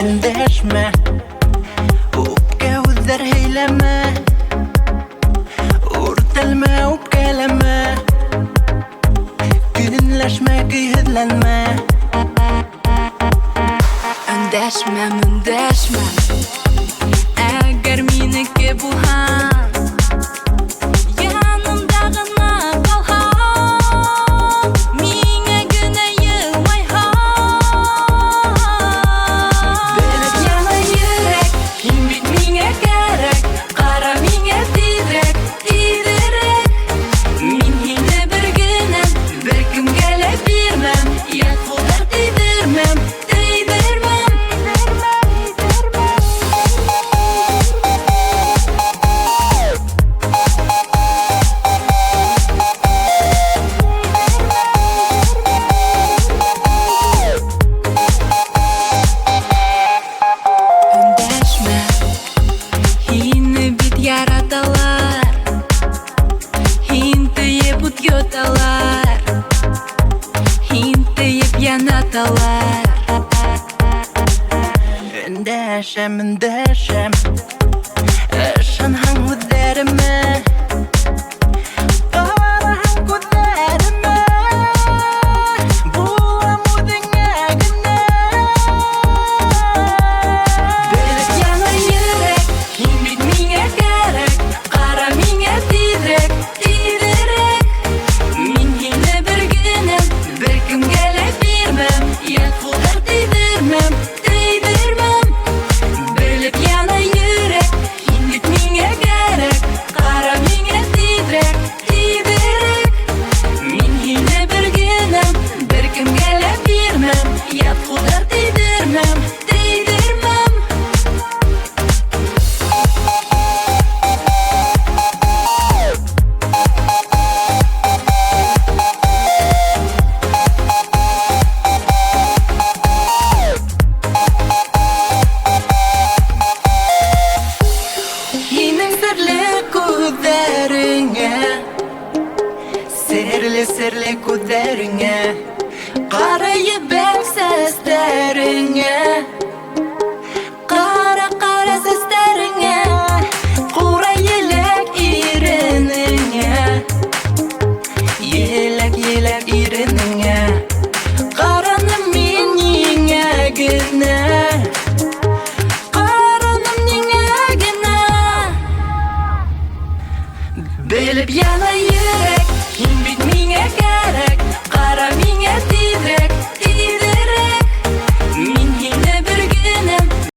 Endashma, o'pka o'zar haylama, o'rtalma o'pkalama, kunlashma kuyhizlanma. Endashma, mundashma, agar meniki bu ham yanimdag'ina qolham, menga gina yig'mayham. Bilib yana yurak, himmet menga kerak, qara menga tezrak, tezrak. Men hingni birgina, bir kimga lab bermam, yaqinlar tiydirmam, tiydirmam. Endashma, hingni bit yaratalar, hingni but yotalar, hingni yanatalar. Endasham, endasham, ashan hang o'zarima, qara hang ko'zlarima, bo'lam o'zingagina. Bilib yana yurak, himmet menga kerak, qara menga tezrak, tezrak. Men hingni birgina, bir kimga lab bermam, yaqinlar tiydirmam, tiydirmam. Bilib yana yurak, himmet menga kerak, qara menga tezrak, tezrak. Men hingni birgina, bir kimga lab bermam, yaqinlar tiydirmam, tiydirmam. Yinin sirli ko'zlaringa, sirli sirli ko'zlaringa, qarayib bak so'zlaringa, qara qara so'zlaringa, qura yelak irininga, yelak yelak irininga, qaranim men yengagina. Bilib yana